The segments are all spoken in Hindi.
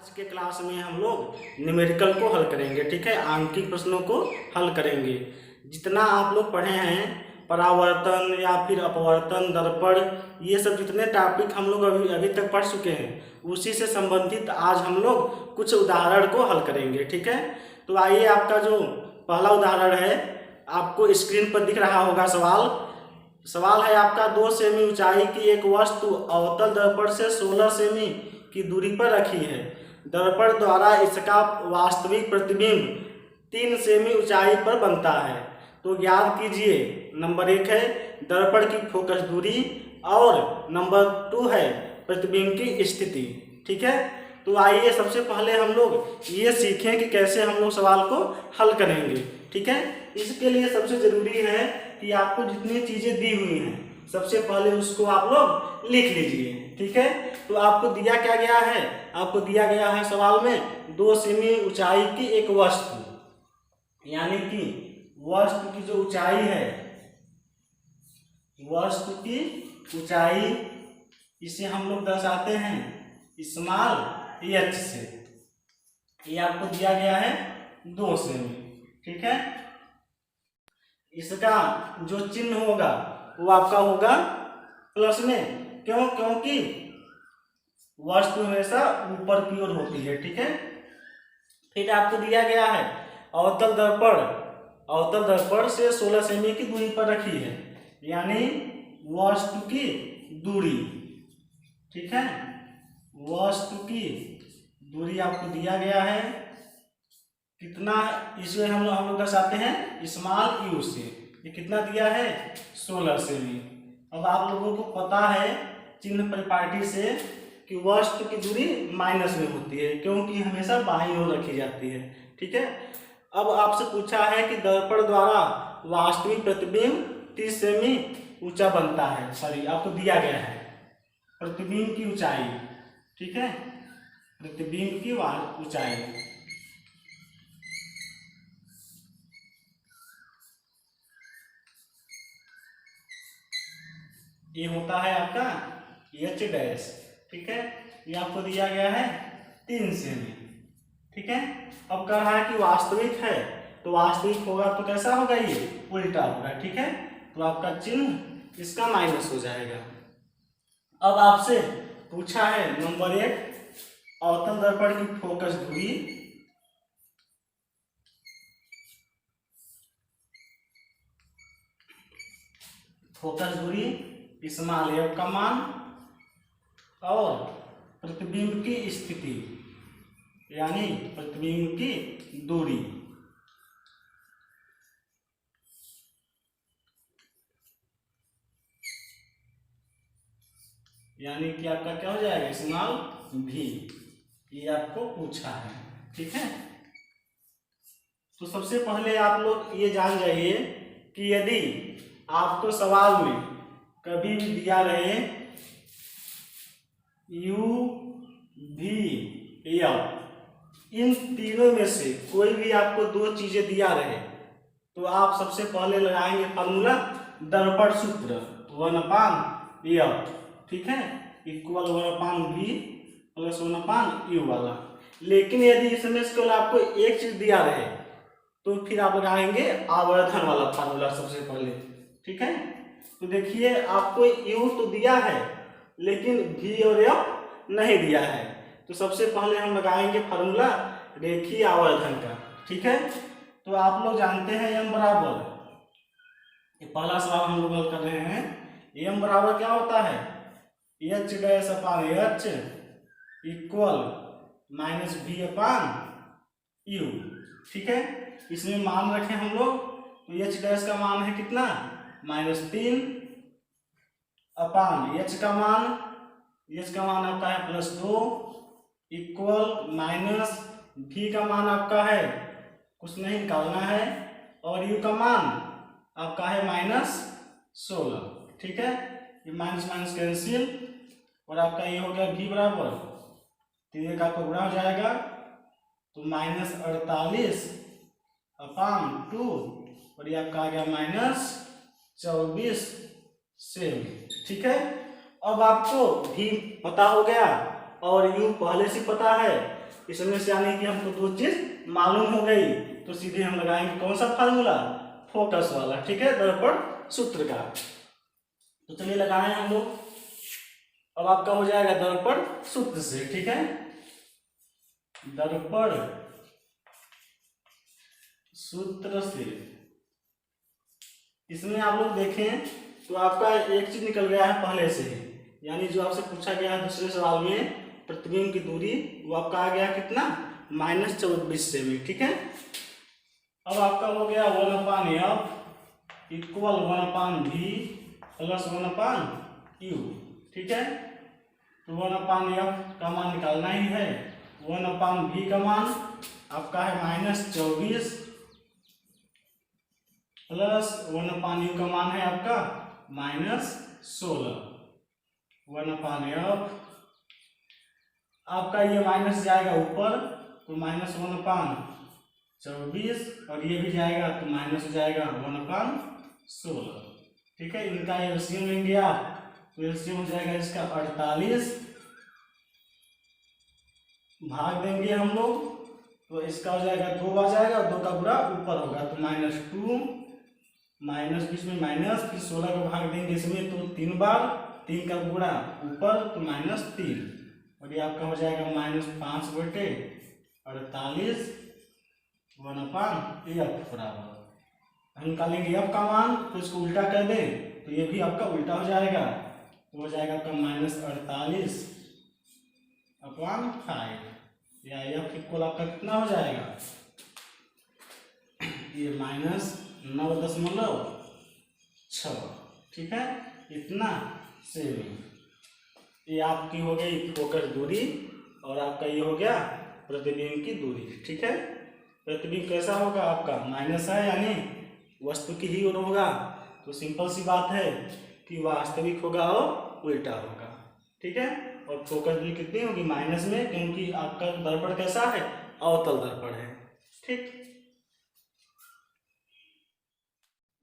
आज के क्लास में हम लोग न्यूमेरिकल को हल करेंगे। ठीक है, आंकिक प्रश्नों को हल करेंगे। जितना आप लोग पढ़े हैं परावर्तन या फिर अपवर्तन, दर्पण, ये सब जितने टॉपिक हम लोग अभी तक पढ़ चुके हैं उसी से संबंधित आज हम लोग कुछ उदाहरण को हल करेंगे। ठीक है, तो आइए, आपका जो पहला उदाहरण है आपको स्क्रीन पर दिख रहा होगा। सवाल है आपका, 2 सेमी ऊंचाई की एक वस्तु अवतल दर्पण से 16 सेमी की दूरी पर रखी है। दर्पण द्वारा इसका वास्तविक प्रतिबिंब 3 सेमी ऊंचाई पर बनता है। तो ज्ञात कीजिए, नंबर 1 है दर्पण की फोकस दूरी और नंबर 2 है प्रतिबिंब की स्थिति। ठीक है, तो आइए सबसे पहले हम लोग ये सीखें कि कैसे हम लोग सवाल को हल करेंगे। ठीक है, इसके लिए सबसे जरूरी है कि आपको जितनी चीजें दी हुई हैं सबसे पहले उसको आप लोग लिख लीजिए। ठीक है, तो आपको दिया क्या गया है, आपको दिया गया है सवाल में 2 सेमी ऊंचाई की एक वस्तु, यानी कि वस्तु की जो ऊंचाई है, वस्तु की ऊंचाई इसे हम लोग दर्शाते हैं स्मॉल एच से। ये आपको दिया गया है 2 सेमी। ठीक है, इसका जो चिन्ह होगा वो आपका होगा प्लस में। क्यों? क्योंकि वस्तु हमेशा ऊपर की ओर होती है। ठीक है, फिर आपको दिया गया है अवतल दर्पण से 16 सेमी की दूरी पर रखी है, यानी वस्तु की दूरी। ठीक है, वस्तु की दूरी आपको दिया गया है कितना, इसे हम लोग दर्शाते हैं स्मॉल यू से। ये कितना दिया है 16 सेमी। अब आप लोगों को पता है चिन्ह परिपाटी से कि वस्तु की दूरी माइनस में होती है, क्योंकि हमेशा बाईं ओर रखी जाती है। ठीक है, अब आपसे पूछा है कि दर्पण द्वारा वास्तविक प्रतिबिंब 30 सेमी ऊंचा बनता है। सॉरी, आपको दिया गया है प्रतिबिंब की ऊंचाई। ठीक है, प्रतिबिंब की ऊंचाई ये होता है आपका एच डैश। ठीक है, ये आपको दिया गया है 3 सेमी। ठीक है, अब कह रहा है कि वास्तविक है, तो वास्तविक होगा तो कैसा होगा, ये उल्टा होगा। ठीक है, तो आपका चिन्ह इसका माइनस हो जाएगा। अब आपसे पूछा है नंबर 1 अवतल दर्पण की फोकस दूरी। फोकस दूरी स्मॉल एफ का मान और प्रतिबिंब की स्थिति, यानी प्रतिबिंब की दूरी। यानी कि आपका क्या हो जाएगा स्मॉल भी। ये आपको पूछा है। ठीक है, तो सबसे पहले आप लोग ये जान जाइए कि यदि आपको सवाल में कभी भी दिया रहे यू भी एफ, इन तीनों में से कोई भी आपको 2 चीजें दिया रहे, तो आप सबसे पहले लगाएंगे फार्मूला दर्पण सूत्र 1/F। ठीक है, इक्वल 1/V प्लस 1/U वाला। लेकिन यदि इसमें से केवल आपको एक चीज दिया रहे तो फिर आप लगाएंगे आवर्धन वाला फार्मूला सबसे पहले। ठीक है, तो देखिए आपको U तो दिया है लेकिन V और F नहीं दिया है, तो सबसे पहले हम लगाएंगे फार्मूला रेखीय आवर्धन का। ठीक है, तो आप लोग जानते हैं M बराबर, ये पहला सवाल हम लोग हल कर रहे हैं, M बराबर क्या होता है H डैश अपान H इक्वल -V/U। ठीक है, इसमें मान रखें हम लोग, तो H डैश का मान है कितना -3 अपान H का मान आपका है +2 इक्वल -V का मान आपका है कुछ नहीं निकालना है और U का मान आपका है -16। ठीक है, ये माइनस माइनस कैंसिल और आपका ये हो गया V बराबर 3 का आपका गुणा हो जाएगा, तो -48 अपान 2 और ये आपका आ गया -24 सेमी। ठीक है, अब आपको भी पता हो गया और U पहले से पता है, इसमें से यानी कि हमको दो चीज मालूम हो गई, तो सीधे हम लगाएंगे कौन सा फार्मूला, फोकस वाला, ठीक है, दर्पण सूत्र का। तो चलिए लगाए हम लोग। अब आपका हो जाएगा दर्पण सूत्र से, ठीक है, दर्पण सूत्र से। इसमें आप लोग देखें तो आपका एक चीज निकल गया है पहले से ही, यानी जो आपसे पूछा गया है दूसरे सवाल में प्रतिबिंब की दूरी, वो आपका आ गया कितना, -24 सेमी, ठीक है। अब आपका हो गया 1/f equal 1/v plus 1/u, ठीक है। तो 1/f का मान निकालना ही है, 1/v का मान आपका है -24 प्लस 1/u का मान है आपका -16। 1/f आपका ये माइनस जाएगा ऊपर तो -1/24 और ये भी जाएगा तो माइनस हो जाएगा 1/16, ठीक है। इनका एलसीएम लेंगे आप तो एलसीएम हो जाएगा इसका 48, भाग देंगे हम लोग तो इसका हो जाएगा 2 बार जाएगा, 2 का गुणा ऊपर होगा तो -2 माइनस बीच में माइनस, फिर 16 को भाग देंगे इसमें तो 3 बार, 3 का गुणा ऊपर तो -3 और ये आपका हो जाएगा -5/48 1/f बराबर। हम निकालेंगे f का मान तो इसको उल्टा कर दें तो ये भी आपका उल्टा हो जाएगा, तो हो जाएगा आपका -48/5 या f इक्वल आपका कितना हो जाएगा, ये -9.6, ठीक है, इतना सेमी। ये आपकी हो गई फोकस दूरी और आपका ये हो गया प्रतिबिंब की दूरी, ठीक है। प्रतिबिंब कैसा होगा आपका, माइनस है यानी वस्तु की ही ओर होगा, तो सिंपल सी बात है कि वास्तविक होगा और उल्टा होगा, ठीक है। और फोकस दूरी कितनी होगी, माइनस में, क्योंकि आपका दर्पण कैसा है, अवतल दर्पण है, ठीक।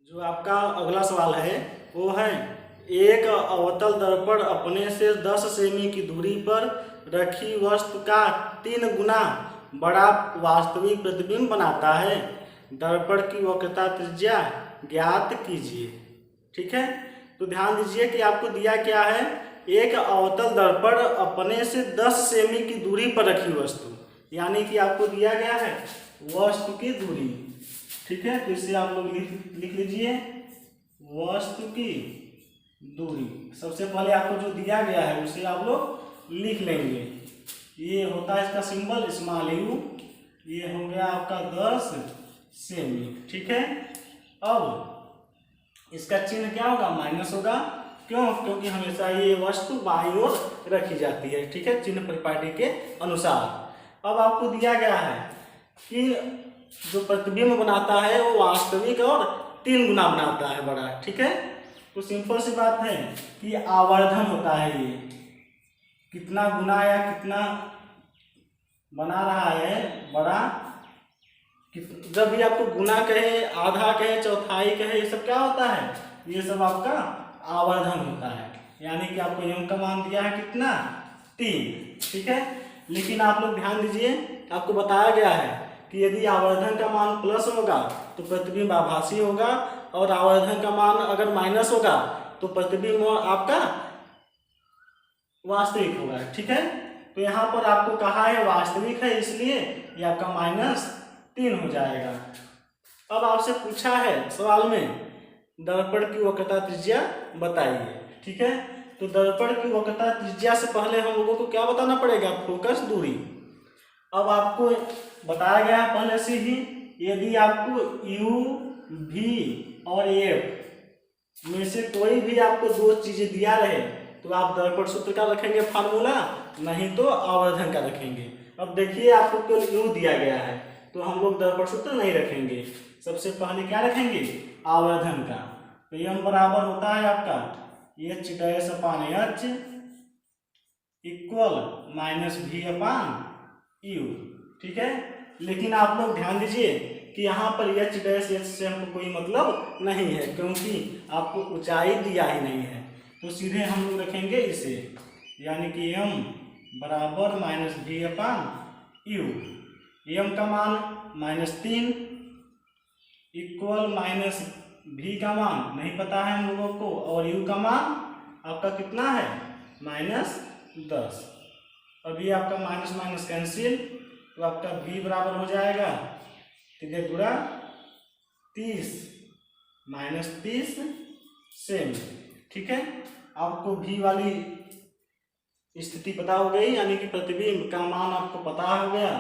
जो आपका अगला सवाल है वो है एक अवतल दर्पण अपने से 10 सेमी की दूरी पर रखी वस्तु का 3 गुना बड़ा वास्तविक प्रतिबिंब बनाता है, दर्पण की वक्रता त्रिज्या ज्ञात कीजिए, ठीक है। तो ध्यान दीजिए कि आपको दिया क्या है, एक अवतल दर्पण अपने से 10 सेमी की दूरी पर रखी वस्तु, यानी कि आपको दिया गया है वस्तु की दूरी, ठीक है। तो इसे आप लोग लिख लीजिए वस्तु की दूरी। सबसे पहले आपको जो दिया गया है उसे आप लोग लिख लेंगे, ये होता है इसका सिंबल स्मॉल u, ये हो गया आपका 10 सेमी, ठीक है। अब इसका चिन्ह क्या होगा, माइनस होगा, क्यों, क्योंकि हमेशा ये वस्तु बाईं ओर रखी जाती है, ठीक है, चिन्ह परिपाटी के अनुसार। अब आपको दिया गया है कि जो प्रतिबिंब बनाता है वो वास्तविक और 3 गुना बनाता है बड़ा, ठीक है। तो सिंपल सी बात है कि आवर्धन होता है, ये कितना गुना या कितना बना रहा है बड़ा, जब भी आपको गुना कहे, आधा कहे, चौथाई कहे, ये सब क्या होता है, ये सब आपका आवर्धन होता है, यानी कि आपको m का मान दिया है कितना, 3, ठीक है। लेकिन आप लोग ध्यान दीजिए, आपको बताया गया है कि यदि आवर्धन का मान प्लस होगा तो प्रतिबिंब आभासी होगा, और आवर्धन का मान अगर माइनस होगा तो प्रतिबिंब आपका वास्तविक होगा, ठीक है। तो यहाँ पर आपको कहा है वास्तविक है, इसलिए ये आपका -3 हो जाएगा। अब आपसे पूछा है सवाल में दर्पण की वक्रता त्रिज्या बताइए, ठीक है। तो दर्पण की वक्रता त्रिज्या से पहले हम लोगों को क्या बताना पड़ेगा, फोकस दूरी। अब आपको बताया गया पहले से ही, यदि आपको u, v और f में से कोई भी आपको 2 चीजें दिया रहे तो आप दर्पण सूत्र का रखेंगे फार्मूला, नहीं तो आवर्धन का रखेंगे। अब देखिए आपको केवल u दिया गया है तो हम लोग दर्पण सूत्र नहीं रखेंगे, सबसे पहले क्या रखेंगे, आवर्धन का। तो m बराबर होता है आपका h' इक्वल -v/u, ठीक है। लेकिन आप लोग ध्यान दीजिए कि यहाँ पर h' से हमको कोई मतलब नहीं है, क्योंकि आपको ऊंचाई दिया ही नहीं है, तो सीधे हम लोग रखेंगे इसे, यानी कि m बराबर -v/u, यू, एम का मान -3 इक्वल माइनस भी का मान नहीं पता है हम लोगों को, और यू का मान आपका कितना है -10। अभी आपका माइनस माइनस कैंसिल, तो आपका v बराबर हो जाएगा 3 गुणा 30 -30 सेम। ठीक है, आपको v वाली स्थिति पता हो गई, यानी कि प्रतिबिंब का मान आपको पता हो गया।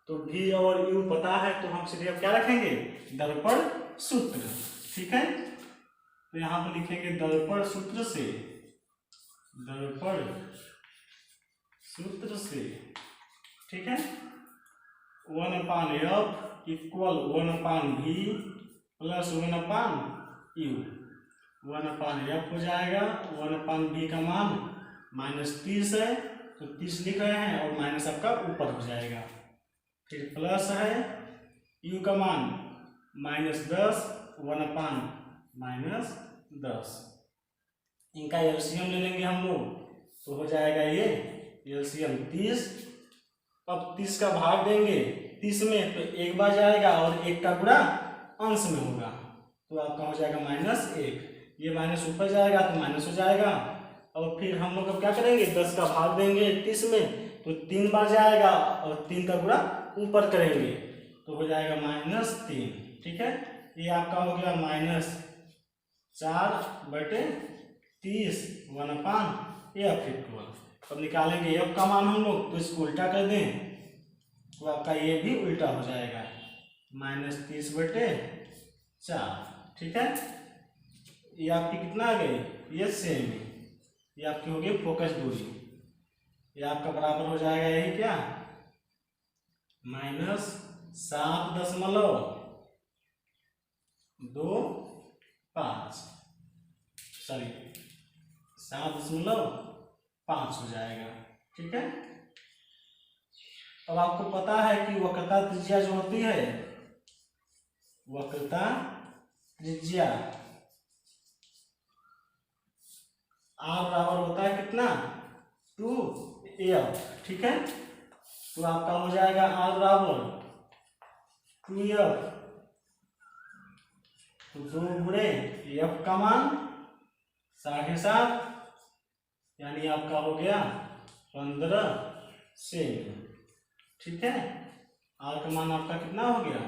तो v और u पता है, तो हम सीधे अब क्या रखेंगे, दर्पण सूत्र। ठीक है, तो यहाँ पर लिखेंगे दर्पण सूत्र से, दर्पण सूत्र से। ठीक है, 1/f equal 1/v plus 1/u। 1/f हो जाएगा, 1/v का मान -30 है, तो 30 लिख रहे हैं, और माइनस आपका ऊपर हो जाएगा। फिर प्लस है, u का मान -10, 1/-10। इनका एलसीएम ले लेंगे हम लोग, तो हो जाएगा ये एलसीएम 30। अब 30 का भाग देंगे 30 में, तो 1 बार जाएगा और 1 का गुणा अंश में होगा, तो आपका हो जाएगा -1। ये माइनस ऊपर जाएगा तो माइनस हो जाएगा। और फिर हम लोग अब क्या करेंगे, 10 का भाग देंगे 30 में, तो 3 बार जाएगा और 3 का गुणा ऊपर करेंगे, तो हो जाएगा -3। ठीक है, ये आपका हो गया -4/30 1/f इक्वल। अब निकालेंगे f का मान हम लोग, तो इसको उल्टा कर दें, तो आपका ये भी उल्टा हो जाएगा -30/4। ठीक है, ये आपकी कितना आ गई, ये सेम है, ये आपकी हो गई फोकस दूरी। ये आपका बराबर हो जाएगा यही क्या, -7.25, सॉरी 7.5 हो जाएगा। ठीक है, अब आपको पता है कि वक्रता त्रिज्या जो होती है, वक्रता त्रिज्या r बराबर होता है कितना, 2f। ठीक है, तो आपका हो जाएगा r बराबर 2f, तो 2 गुणे f का मान 7.5, यानी आपका हो गया 15 सेम। ठीक है, r का मान आपका कितना हो गया,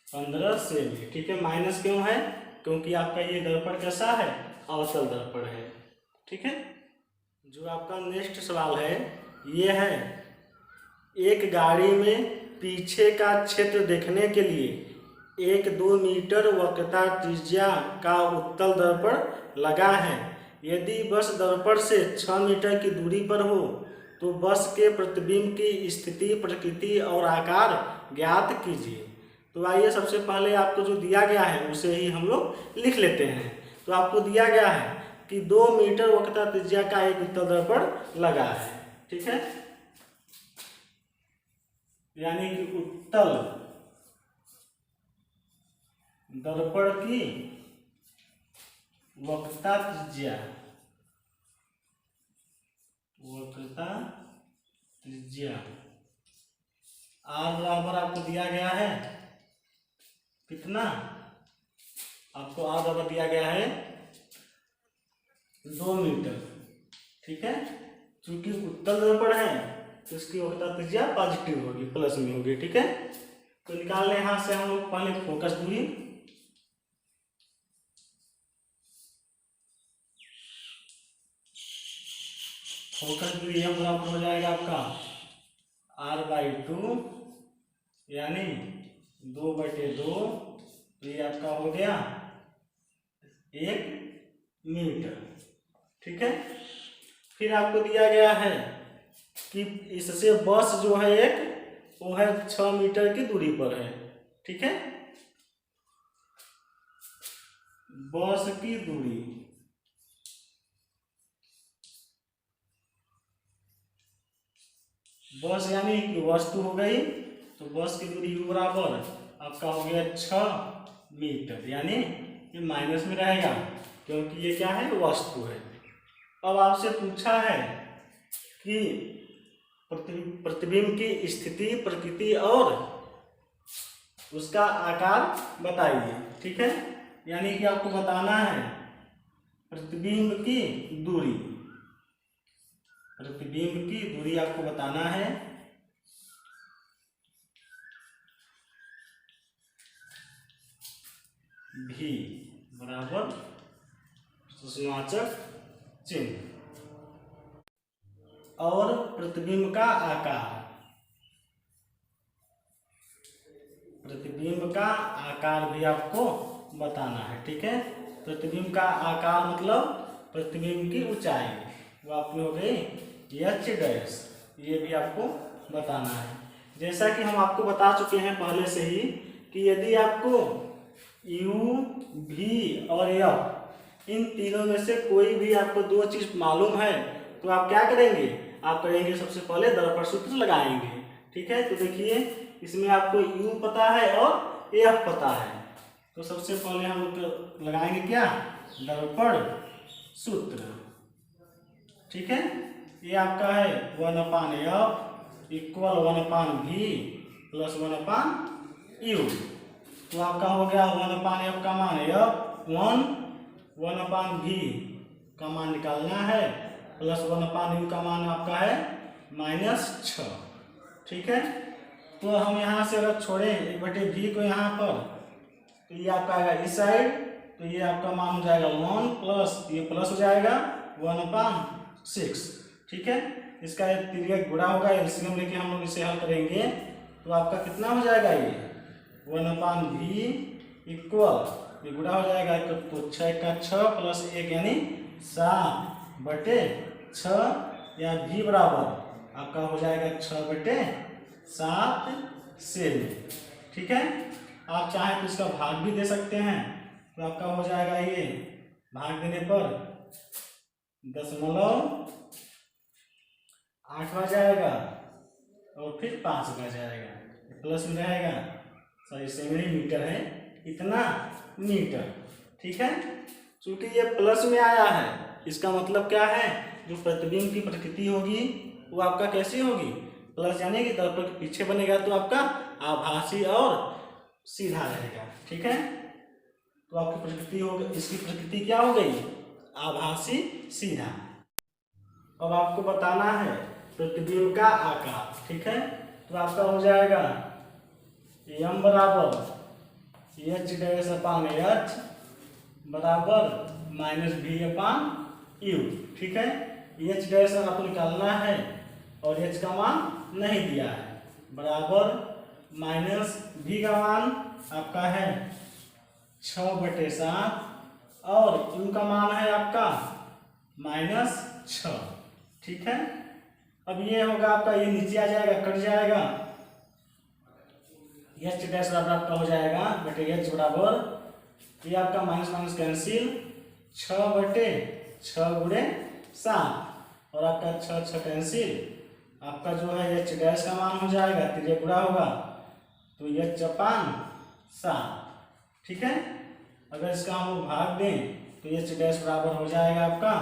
15 सेम। ठीक है, माइनस क्यों है, क्योंकि आपका ये दर्पण कैसा है, अवतल दर्पण है। ठीक है, जो आपका नेक्स्ट सवाल है ये है, एक गाड़ी में पीछे का क्षेत्र देखने के लिए 1-2 मीटर वक्रता त्रिज्या का उत्तल दर्पण लगा है। यदि बस दर्पण से 6 मीटर की दूरी पर हो, तो बस के प्रतिबिंब की स्थिति, प्रकृति और आकार ज्ञात कीजिए। तो आइए सबसे पहले आपको जो दिया गया है उसे ही हम लोग लिख लेते हैं। तो आपको दिया गया है कि 2 मीटर वक्रता त्रिज्या का एक उत्तल दर्पण लगा है। ठीक है, यानी कि उत्तल दर्पण की वक्रता त्रिज्या, वक्रता त्रिज्या r बराबर आपको दिया गया है कितना, आपको r बराबर दिया गया है 2 मीटर। ठीक है, चूंकि उत्तल दर्पण है तो इसकी वक्रता त्रिज्या पॉजिटिव होगी, प्लस में होगी। ठीक है, तो निकाल लें यहां से हम लोग पहले फोकस दूरी। फोकस दूरी यह बराबर हो जाएगा आपका r/2, यानी 2/2, तो ये आपका हो गया 1 मीटर। ठीक है, फिर आपको दिया गया है कि इससे बस जो है एक, वो है 6 मीटर की दूरी पर है। ठीक है, बस की दूरी, बस यानी वस्तु हो गई, तो बस की दूरी u बराबर आपका हो गया 6 मीटर, यानी ये माइनस में रहेगा क्योंकि ये क्या है, वस्तु है। अब आपसे पूछा है कि प्रतिबिंब की स्थिति, प्रकृति और उसका आकार बताइए। ठीक है, यानी कि आपको बताना है प्रतिबिंब की दूरी, प्रतिबिंब की दूरी आपको बताना है। भी बराबर प्रश्नवाचक चिन्ह। और प्रतिबिंब का आकार, प्रतिबिंब का आकार भी आपको बताना है। ठीक है, प्रतिबिंब का आकार मतलब प्रतिबिंब की ऊंचाई, वो आपकी हो गई एच डैश, ये भी आपको बताना है। जैसा कि हम आपको बता चुके हैं पहले से ही कि यदि आपको यू, भी और एफ इन तीनों में से कोई भी आपको दो चीज मालूम है तो आप क्या करेंगे, आप करेंगे सबसे पहले दर्पण सूत्र लगाएंगे। ठीक है, तो देखिए इसमें आपको यू पता है और एफ पता है, तो सबसे पहले हम लोग लगाएंगे क्या, दर्पण सूत्र। ठीक है, ये आपका है 1/f equal 1/v plus 1/u। तो आपका हो गया 1/f का मान f 1, 1/v का मान निकालना है, प्लस 1/u का मान आपका है -6। ठीक है, तो हम यहाँ से अगर छोड़ें 1/v को यहाँ पर, तो ये आपका आएगा इस साइड, तो ये आपका मान हो जाएगा 1 प्लस ये प्लस हो जाएगा 1/6। ठीक है, इसका एक तिर्यक गुणा होगा, एलसीएम लेके हम लोग इसे हल करेंगे, तो आपका कितना हो जाएगा, ये 1/v इक्वल ये गुणा हो जाएगा तो 6 का 6 प्लस 1 यानी 7/6 या v बराबर आपका हो जाएगा 6/7 सेमी। ठीक है, आप चाहें तो इसका भाग भी दे सकते हैं, तो आपका हो जाएगा ये भाग देने पर 0.8 आ जाएगा और फिर 5 आ जाएगा, प्लस में रहेगा, सॉरी सेंटीमीटर है, इतना मीटर। ठीक है, चूंकि ये प्लस में आया है इसका मतलब क्या है, जो प्रतिबिंब की प्रकृति होगी वो आपका कैसी होगी, प्लस, यानी कि दर्पण के पीछे बनेगा तो आपका आभासी और सीधा रहेगा। ठीक है, तो आपकी प्रकृति होगी, इसकी प्रकृति क्या हो गई, आभासी सीधा। अब आपको बताना है प्रतिबिंब का आकार। ठीक है, तो आपका हो जाएगा m बराबर h डैश अपान h बराबर -v/u। ठीक है, h डैश आपको निकालना है और h का मान नहीं दिया है, बराबर -v का मान आपका है 6/7 और u का मान है आपका -6। ठीक है, अब ये होगा आपका, ये नीचे आ जाएगा, कट जाएगा, एच डैश बराबर आपका हो जाएगा बटे एच बराबर, ये आपका माइनस माइनस कैंसिल, 6/6 गुणे 7 और आपका 6 कैंसिल, आपका जो है एच डैश का मान हो जाएगा, तिर्यक गुणा होगा तो h/7। ठीक है, अगर इसका हम लोग भाग दें तो एच डैश बराबर हो जाएगा आपका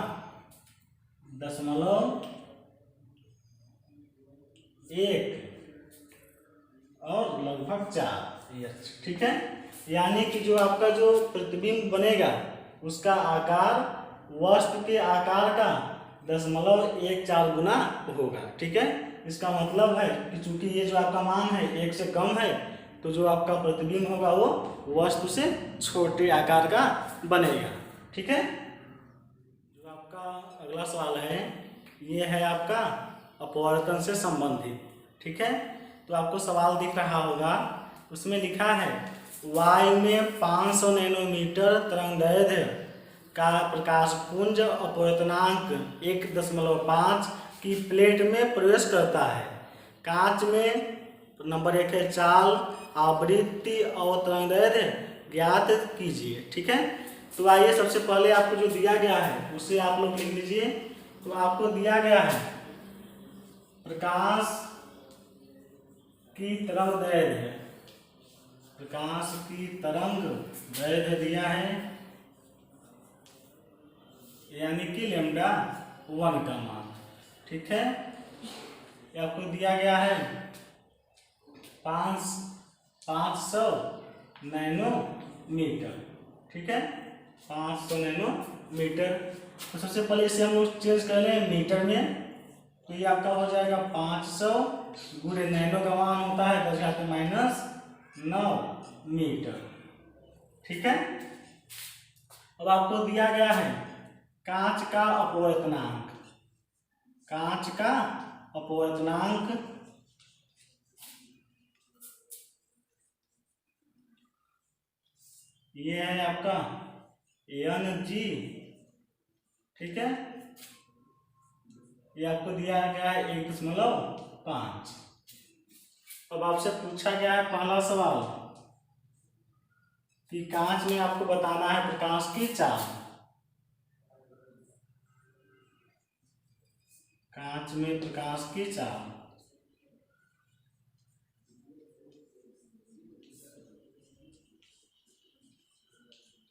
0.1 और लगभग 4। ठीक है, यानी कि जो आपका जो प्रतिबिंब बनेगा उसका आकार वस्तु के आकार का 0.14 गुना होगा। ठीक है, इसका मतलब है कि चूंकि ये जो आपका मान है 1 से कम है, तो जो आपका प्रतिबिंब होगा वो वस्तु से छोटे आकार का बनेगा। ठीक है, जो आपका अगला सवाल है ये है आपका अपवर्तन से संबंधित। ठीक है, तो आपको सवाल दिख रहा होगा, उसमें लिखा है वायु में 500 नैनोमीटर तरंगदैर्घ्य का प्रकाशपुंज अपवर्तनांक 1.5 की प्लेट में प्रवेश करता है। कांच में नंबर 1 है चाल, आवृत्ति और तरंगदैर्घ्य ज्ञात कीजिए। ठीक है, तो आइए सबसे पहले आपको जो दिया गया है उसे आप लोग लिख लीजिए। तो आपको दिया गया है प्रकाश की तरंगदैर्घ्य, प्रकाश की तरंगदैर्घ्य दिया है यानी कि λ1 का मान। ठीक है, ये आपको दिया गया है 500 नैनोमीटर, ठीक है, 500 नैनोमीटर। तो सबसे पहले इसे हम लोग चेंज कर लें मीटर में, तो ये आपका हो जाएगा 500 गुणे नैनो का मान होता है 10⁻⁹ मीटर, ठीक है। अब आपको दिया गया है कांच का अपवर्तनांक, कांच का अपवर्तनांक ये है आपका Ng, ठीक है, ये आपको दिया गया है 1.5। अब आपसे पूछा गया है पहला सवाल कि कांच में आपको बताना है प्रकाश की चाल, कांच में प्रकाश की चाल।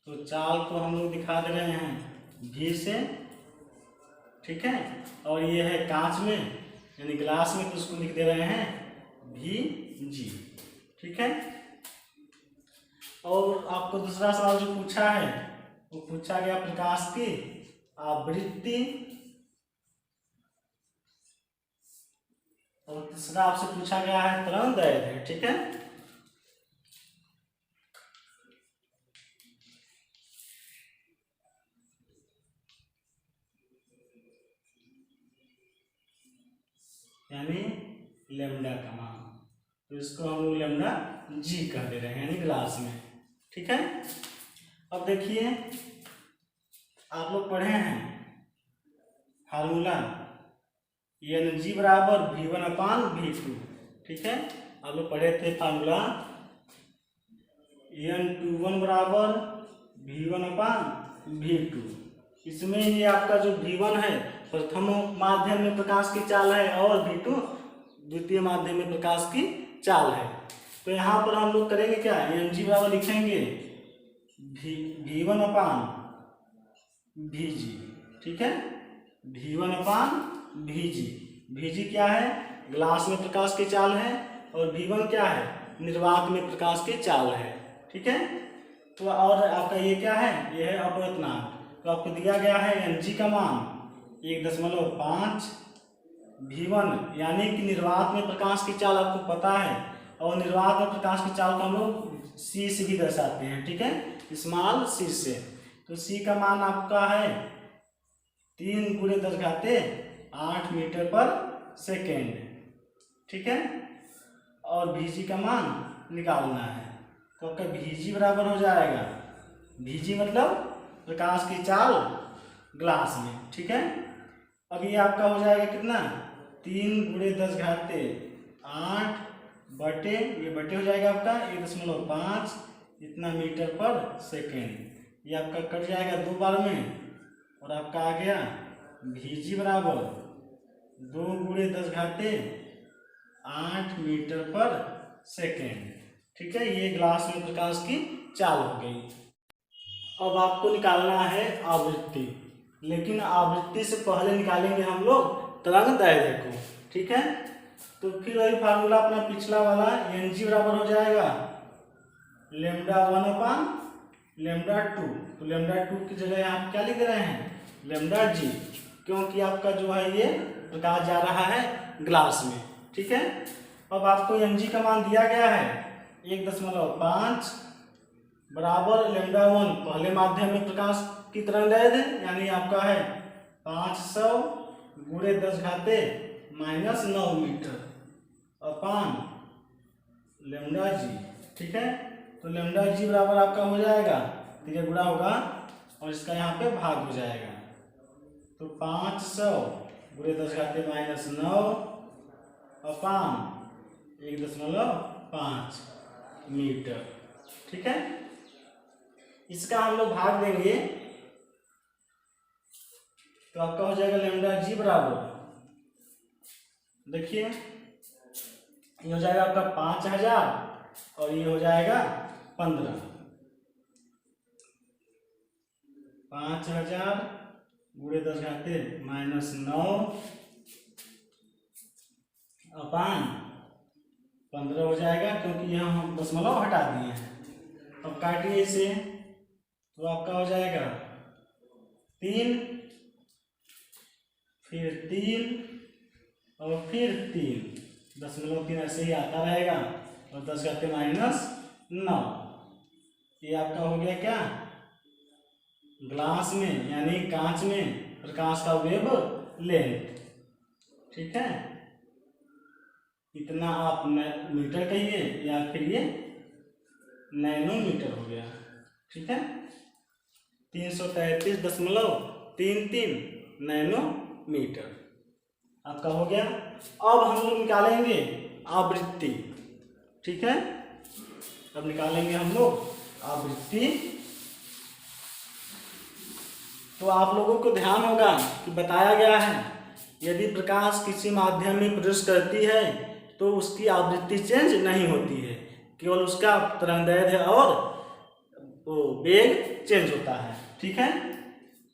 तो चाल को हम लोग दिखा दे रहे हैं V से, ठीक है, और ये है कांच में यानी ग्लास में, तो उसको लिख दे रहे हैं Vg, ठीक है। और आपको दूसरा सवाल जो पूछा है वो पूछा गया प्रकाश की आवृत्ति, और तीसरा आपसे पूछा गया है तरंगदैर्घ्य, ठीक है। यानी लैम्डा का मान, तो इसको हम लोग लैम्डा जी कह दे रहे हैं यानी ग्लास में, ठीक है। अब देखिए आप लोग पढ़े हैं फार्मूला Ng बराबर V1/V2, ठीक है, आप लोग पढ़े थे फार्मूला N21 बराबर V1/V2। इसमें ये आपका जो V1 है प्रथम माध्यम में प्रकाश की चाल है और V2 द्वितीय माध्यम में प्रकाश की चाल है। तो यहाँ पर हम लोग करेंगे क्या, Ng बराबर लिखेंगे V1/Vg, ठीक है, V1/Vg। Vg क्या है, ग्लास में प्रकाश की चाल है, और V1 क्या है, निर्वात में प्रकाश की चाल है, ठीक है। तो और आपका ये क्या है, ये है अपवर्तनांक। तो आपको दिया गया है Ng का मान 1.5, V1 यानी कि निर्वात में प्रकाश की चाल आपको पता है, और निर्वात में प्रकाश की चाल को हम लोग C से भी दर्शाते हैं, ठीक है, स्मॉल c से। तो C का मान आपका है 3 × 10⁸ मीटर पर सेकेंड, ठीक है, और Vg का मान निकालना है। तो आपका Vg बराबर हो जाएगा, Vg मतलब प्रकाश की चाल ग्लास में, ठीक है। अब ये आपका हो जाएगा कितना, 3 × 10⁸ बटे, ये बटे हो जाएगा आपका 1.5 इतना मीटर पर सेकेंड, ये आपका कट जाएगा 2 बार में, और आपका आ गया Vg बराबर 2 × 10⁸ मीटर पर सेकेंड, ठीक है। ये ग्लास में प्रकाश की चाल हो गई। अब आपको निकालना है आवृत्ति, लेकिन आवृत्ति से पहले निकालेंगे हम लोग तरंगदैर्घ्य को, ठीक है। तो फिर वही फार्मूला अपना पिछला वाला Ng बराबर हो जाएगा λ1/λ2। तो λ2 की जगह यहाँ क्या लिख रहे हैं, λg, क्योंकि आपका जो है ये प्रकाश जा रहा है ग्लास में, ठीक है। अब आपको Ng का मान दिया गया है 1.5 बराबर λ1 पहले माध्यम में प्रकाश की तरंगदैर्घ्य यानी आपका है 500 × 10⁻⁹ मीटर अपान λg, ठीक है। तो λg बराबर आपका हो जाएगा, ठीक है, गुणा होगा और इसका यहाँ पे भाग हो जाएगा। तो 500 × 10⁻⁹ अपान 1.5 मीटर, ठीक है। इसका हम लोग भाग देंगे तो आपका हो जाएगा λg बराबर, देखिए ये हो जाएगा आपका 5000 और ये हो जाएगा 15, 5000 × 10⁻⁹ अपान 15 हो जाएगा, क्योंकि यहाँ हम दशमलव हटा दिए हैं। अब काटिए इसे, तो आपका हो जाएगा 3, फिर 3 और फिर 3, 0.3 ऐसे ही आता रहेगा, और 10 घाते -9। ये आपका हो गया क्या, ग्लास में यानी कांच में प्रकाश का वेव लेंथ। ठीक है, इतना आप मीटर कहिए या फिर ये नैनोमीटर हो गया। ठीक है, 333.33 नैनोमीटर आपका हो गया। अब हम लोग निकालेंगे आवृत्ति। ठीक है, अब निकालेंगे हम लोग आवृत्ति। तो आप लोगों को ध्यान होगा कि बताया गया है यदि प्रकाश किसी माध्यम में प्रवेश करती है तो उसकी आवृत्ति चेंज नहीं होती है, केवल उसका तरंगदैर्घ्य और वो वेग चेंज होता है। ठीक है,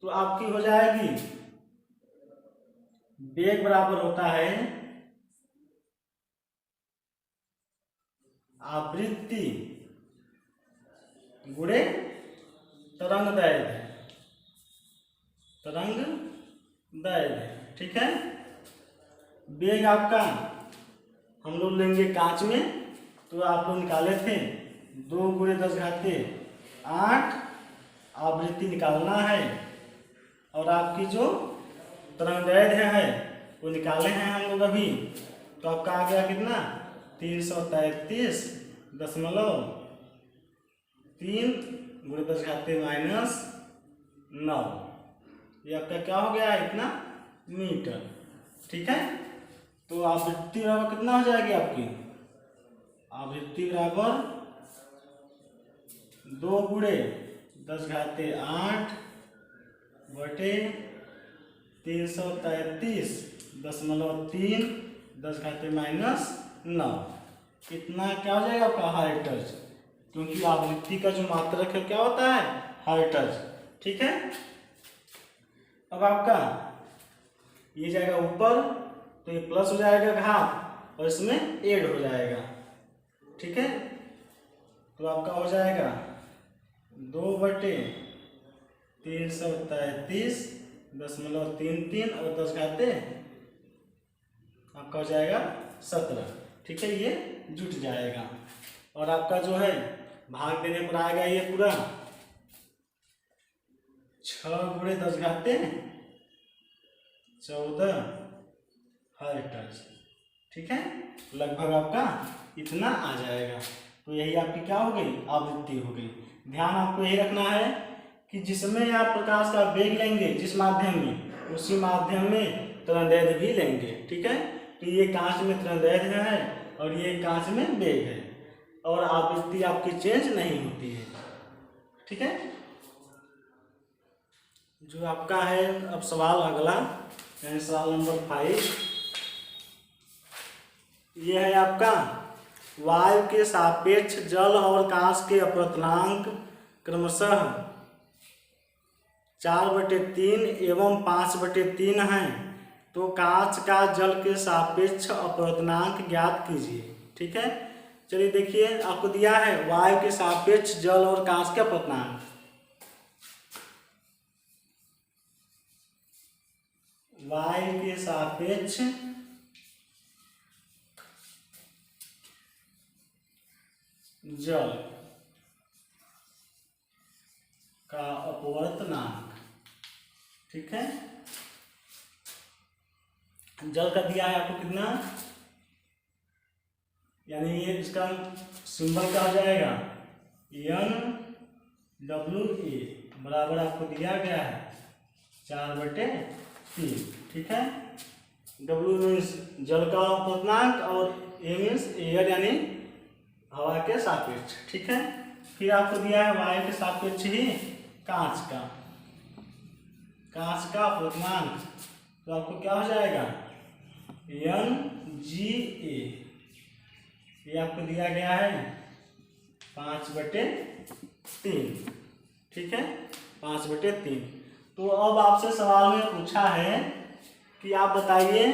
तो आपकी हो जाएगी वेग बराबर होता है आवृत्ति गुणे तरंगदैर्घ्य। ठीक है, वेग आपका हम लोग लेंगे कांच में, तो आप लोग निकाले थे 2 × 10⁸ आवृत्ति निकालना है, और आपकी जो तरंगदैर्घ्य है वो निकाले हैं हम लोग अभी। तो आपका आ गया कितना, 333.3 × 10⁻⁹ ये आपका क्या हो गया, इतना मीटर। ठीक है, तो आवृत्ति बराबर कितना हो जाएगी आपकी, आवृत्ति बराबर 2 × 10⁸ बटे 333.3 10⁻⁹ कितना क्या हो जाएगा आपका, हर्ट्ज, क्योंकि आवृत्ति का जो मात्रक है क्या होता है, हर्ट्ज। ठीक है, अब आपका ये जाएगा ऊपर, तो ये प्लस हो जाएगा घात, और इसमें ऐड हो जाएगा। ठीक है, तो आपका हो जाएगा 2 बटे 333.33 और 10 घाते आपका हो जाएगा 17। ठीक है, ये जुट जाएगा, और आपका जो है भाग देने पर आएगा ये पूरा 6 × 10⁻14 हर्ट्ज। ठीक है, लगभग आपका इतना आ जाएगा। तो यही आपकी क्या हो गई, आवृत्ति हो गई। ध्यान आपको यही रखना है कि जिसमें आप प्रकाश का वेग लेंगे जिस माध्यम में, उसी माध्यम में तरंगदैर्घ्य भी लेंगे। ठीक है, तो ये कांच में तरंगदैर्घ्य है और ये कांच में वेग है, और आवृत्ति आपकी चेंज नहीं होती है। ठीक है, जो आपका है अब सवाल अगला, यानी सवाल नंबर 5, ये है आपका वायु के सापेक्ष जल और कांच के अपवर्तनांक क्रमशः 4/3 एवं 5/3 हैं, तो कांच का जल के सापेक्ष अपवर्तनांक ज्ञात कीजिए। ठीक है, चलिए देखिए, आपको दिया है वायु के सापेक्ष जल और कांच के अपवर्तनांक। वायु के सापेक्ष जल का अपवर्तनांक। ठीक है, जल का दिया है आपको कितना, यानी ये इसका सिंबल क्या हो जाएगा, NWA बराबर आपको दिया गया है 4/3। ठीक है, W मीन्स जल का अपवर्तनांक और A मीन्स एयर यानी हवा के सापेक्ष। ठीक है, फिर आपको दिया है वायु के सापेक्ष ही कांच का अपवर्तनांक, तो आपको क्या हो जाएगा, NGA, ये आपको दिया गया है 5/3। ठीक है, 5/3। तो अब आपसे सवाल में पूछा है कि आप बताइए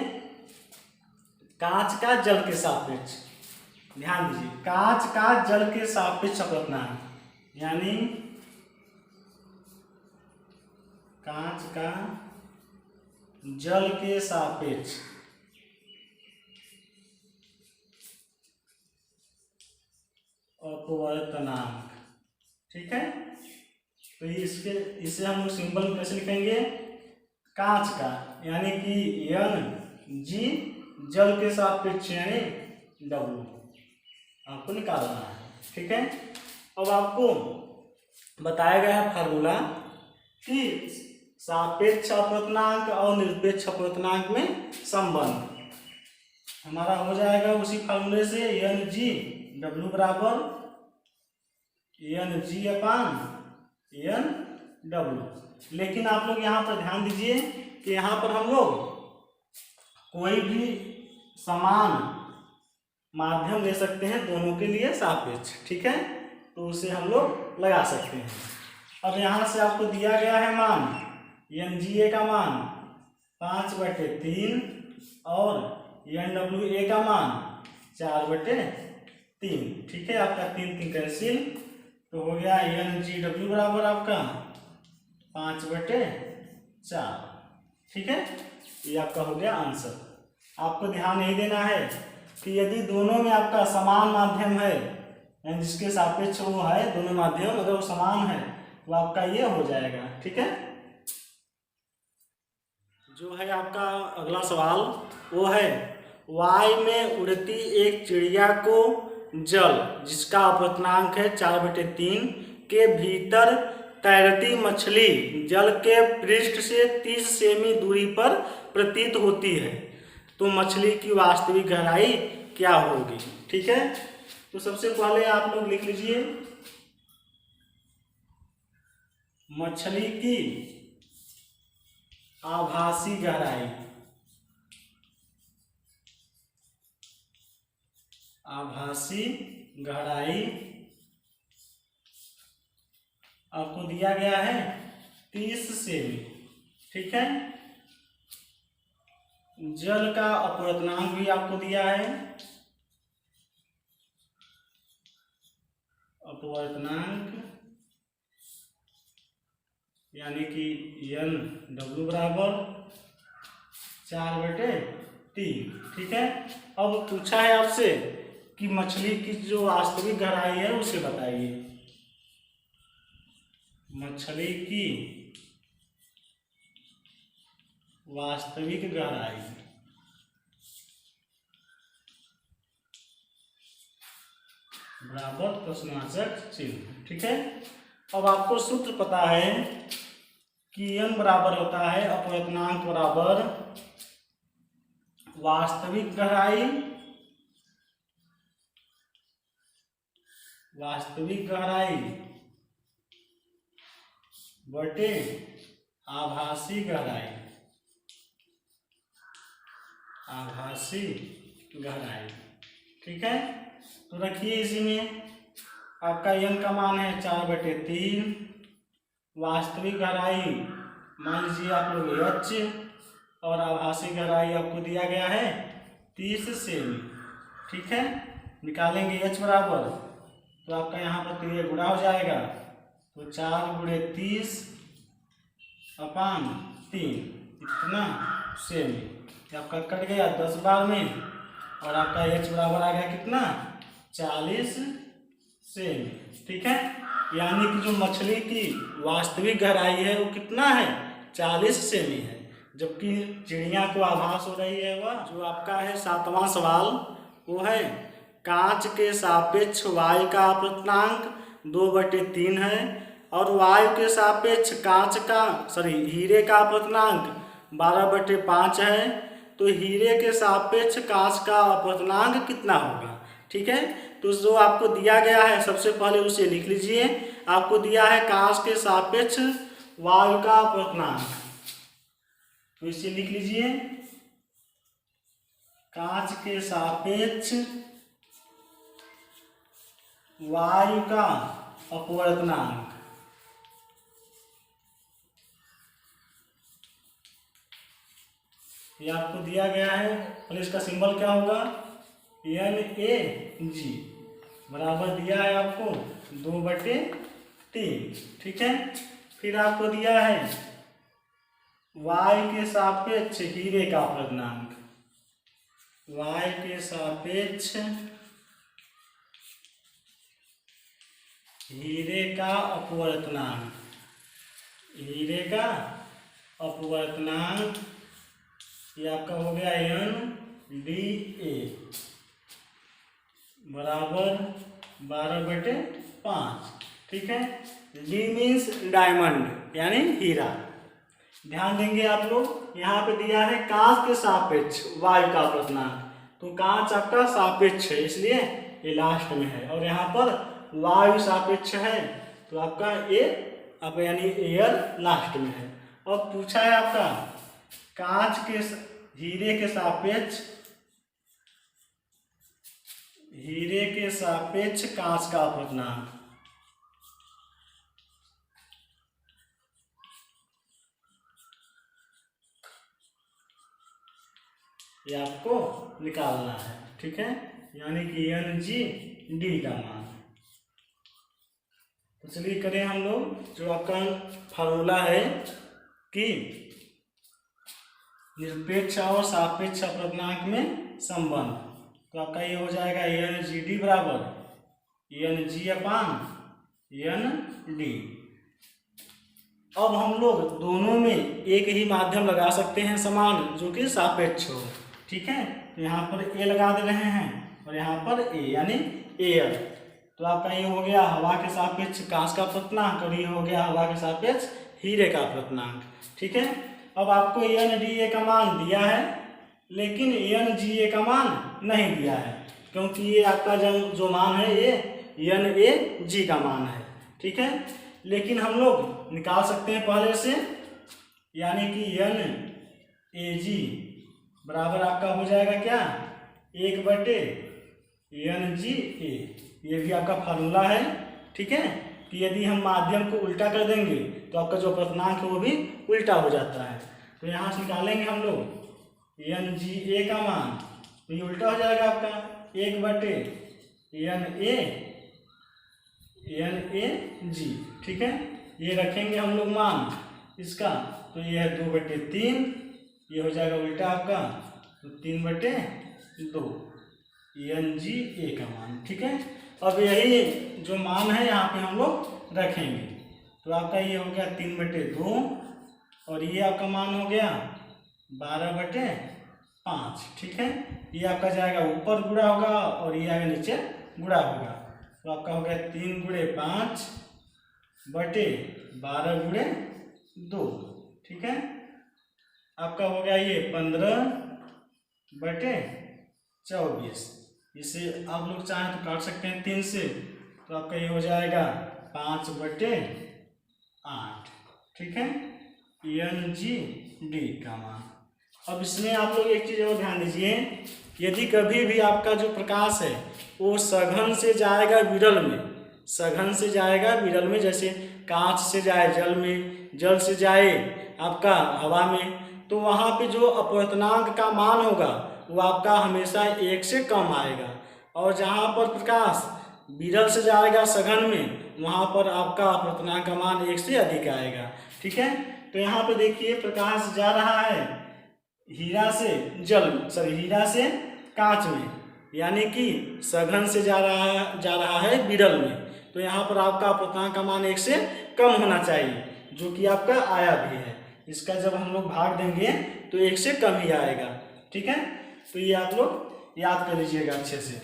कांच का जल के सापेक्ष, ध्यान दीजिए, कांच का जल के सापेक्ष अपवर्तनांक, यानी कांच का जल के सापेक्ष अपवर्तनांक, ठीक है। तो इसे हम लोग सिंबल में कैसे लिखेंगे, कांच का यानी कि एन जी, जल के सापेक्ष यानी डब्ल्यू, आपको निकालना है, ठीक है। अब आपको बताया गया है फार्मूला कि सापेक्ष अपवर्तनांक और निरपेक्ष अपवर्तनांक में संबंध हमारा हो जाएगा उसी फार्मूले से, एन जी डब्ल्यू बराबर एन जी अपान एन डब्ल्यू। लेकिन आप लोग यहाँ पर ध्यान दीजिए कि यहाँ पर हम लोग कोई भी समान माध्यम ले सकते हैं दोनों के लिए सापेक्ष, ठीक है, तो उसे हम लोग लगा सकते हैं। अब यहाँ से आपको दिया गया है मान एन जी ए का मान 5/3 और एन डब्ल्यू ए का मान 4/3, ठीक है। आपका 3 कैंसिल, तो हो गया एन जी डब्ल्यू बराबर आपका 5/4, ठीक है। ये आपका हो गया आंसर। आपको ध्यान यही देना है कि यदि दोनों में आपका समान माध्यम है, यानी जिसके सापेक्ष वो है, दोनों माध्यम अगर वो समान है तो आपका ये हो जाएगा, ठीक है। जो है आपका अगला सवाल वो है, वायु में उड़ती एक चिड़िया को जल जिसका अपवर्तनांक है 4/3 के भीतर तैरती मछली जल के पृष्ठ से 30 सेमी दूरी पर प्रतीत होती है, तो मछली की वास्तविक गहराई क्या होगी, ठीक है। तो सबसे पहले आप लोग लिख लीजिए, मछली की आभासी गहराई, आभासी गहराई आपको दिया गया है 30 सेमी, ठीक है। जल का अपवर्तनांक भी आपको दिया है, अपवर्तनांक यानी कि एन डब्ल्यू बराबर 4/3, ठीक है। अब पूछा है आपसे कि मछली की जो वास्तविक गहराई है उसे बताइए। मछली की वास्तविक गहराई, बराबर प्रश्नवाचक चिन्ह, ठीक है। अब आपको सूत्र पता है कि एन बराबर होता है अपवर्तनांक बराबर वास्तविक गहराई, वास्तविक गहराई बटे आभासी गहराई, आभासी गहराई, ठीक है। तो रखिए इसी में आपका एन का मान है 4/3, वास्तविक गहराई मान लीजिए आप लोग एच, और आभासी गहराई आपको दिया गया है 30 सेमी, ठीक है। निकालेंगे एच बराबर, तो आपका यहाँ पर 3 गुणा हो जाएगा, तो 4 × 30 अपान 3, इतना सेमी, आपका कट गया 10 बार में, और आपका एच बराबर आ गया कितना 40 सेमी, ठीक है। यानी कि जो मछली की वास्तविक गहराई है वो कितना है 40 सेमी है, जबकि चिड़िया को आभास हो रही है वह। जो आपका है 7वां सवाल वो है, कांच के सापेक्ष वायु का अपवर्तनांक 2/3 है और वायु के सापेक्ष हीरे का अपवर्तनांक 12/5 है, तो हीरे के सापेक्ष कांच का अपवर्तनांक कितना होगा, ठीक है। तो जो आपको दिया गया है सबसे पहले उसे लिख लीजिए। आपको दिया है कांच के सापेक्ष वायु का अपवर्तनांक, तो इसे लिख लीजिए, कांच के सापेक्ष वायु का अपवर्तनांक, ये आपको दिया गया है, और इसका सिंबल क्या होगा, NaG बराबर दिया है आपको 2/3। ठीक है। फिर आपको दिया है y के सापेक्ष हीरे का अपवर्तनांक, y के सापेक्ष हीरे का अपवर्तनांक, हीरे का अपवर्तनांक ये आपका हो गया NDA बराबर 12/5। ठीक है। D मीन्स डायमंड यानी हीरा। ध्यान देंगे आप लोग, यहाँ पे दिया है कांच के सापेक्ष वायु का अपवर्तनांक, तो कांच आपका सापेक्ष है इसलिए ये लास्ट में है, और यहाँ पर वायु सापेक्ष है तो आपका ये अब यानी एयर लास्ट में है। और पूछा है आपका कांच के हीरे के सापेक्ष, हीरे के सापेक्ष कांच का अपवर्तनांक, ये आपको निकालना है। ठीक है, यानी कि NGD का मान। तो चलिए करें हम लोग जो आपका फार्मूला है कि निरपेक्ष और सापेक्ष अपवर्तनांक में संबंध, तो आपका ये हो जाएगा NGD बराबर NG/ND। अब हम लोग दोनों में एक ही माध्यम लगा सकते हैं समान, जो कि सापेक्ष हो। ठीक है, तो यहाँ पर A लगा दे रहे हैं और यहाँ पर A यानी एयर। तो आपका ये हो गया हवा के सापेक्ष कांच का अपवर्तनांक, और ये हो गया हवा के सापेक्ष हीरे का अपवर्तनांक। ठीक है। अब आपको NDA का मान दिया है, लेकिन NGA का मान नहीं दिया है, क्योंकि ये आपका जो मान है ये NAG का मान है। ठीक है, लेकिन हम लोग निकाल सकते हैं पहले से, यानी कि NAG बराबर आपका हो जाएगा क्या, 1/NGA। ये भी आपका फार्मूला है। ठीक है, कि यदि हम माध्यम को उल्टा कर देंगे तो आपका जो अपवर्तनांक है वो भी उल्टा हो जाता है। तो यहाँ से निकालेंगे हम लोग NGA का मान, तो ये उल्टा हो जाएगा आपका 1/NAG। ठीक है, ये रखेंगे हम लोग मान इसका, तो ये है 2/3, ये हो जाएगा उल्टा आपका, तो 3/2 NGA का मान। ठीक है, अब यही जो मान है यहाँ पे हम लोग रखेंगे, तो आपका ये हो गया 3/2, और ये आपका मान हो गया 12/5। ठीक है, ये आपका जाएगा ऊपर गुणा होगा और ये आगे नीचे गुणा होगा, तो आपका हो गया 3 × 5 बटे 12 × 2। ठीक है, आपका हो गया ये 15/24। इसे आप लोग चाहें तो काट सकते हैं 3 से, तो आपका ये हो जाएगा 5/8। ठीक है, NGD का मान। अब इसमें आप लोग एक चीज़ और ध्यान दीजिए, यदि कभी भी आपका जो प्रकाश है वो सघन से जाएगा विरल में, सघन से जाएगा विरल में, जैसे कांच से जाए जल में, जल से जाए आपका हवा में, तो वहाँ पे जो अपवर्तनांक का मान होगा वो आपका हमेशा 1 से कम आएगा, और जहाँ पर प्रकाश विरल से जाएगा सघन में, वहाँ पर आपका अपवर्तनांक का मान 1 से अधिक आएगा। ठीक है, तो यहाँ पे देखिए प्रकाश जा रहा है हीरा से हीरा से कांच में, यानी कि सघन से जा रहा है विरल में, तो यहाँ पर आपका अपवर्तनांक का मान 1 से कम होना चाहिए, जो कि आपका आया भी है। इसका जब हम लोग भाग देंगे तो 1 से कम ही आएगा। ठीक है, तो ये आप लोग याद कर लीजिएगा अच्छे से,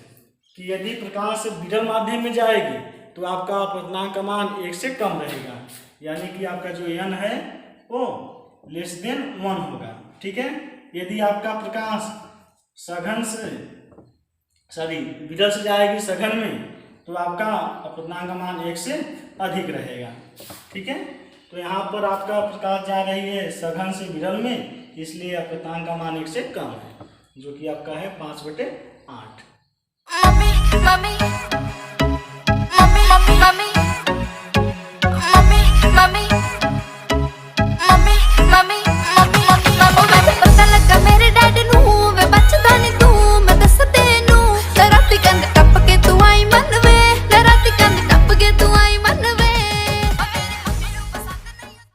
कि यदि प्रकाश विरल माध्यम में जाएगी तो आपका अपवर्तनांक का मान 1 से कम रहेगा, यानी कि आपका जो n है वो <1 होगा। ठीक है, यदि आपका प्रकाश विरल से जाएगी सघन में, तो आपका अपवर्तनांक का मान 1 से अधिक रहेगा। ठीक है, तो यहाँ पर आपका प्रकाश जा रही है सघन से विरल में, इसलिए अपवर्तनांक का मान 1 से कम है, जो कि आपका है 5/8।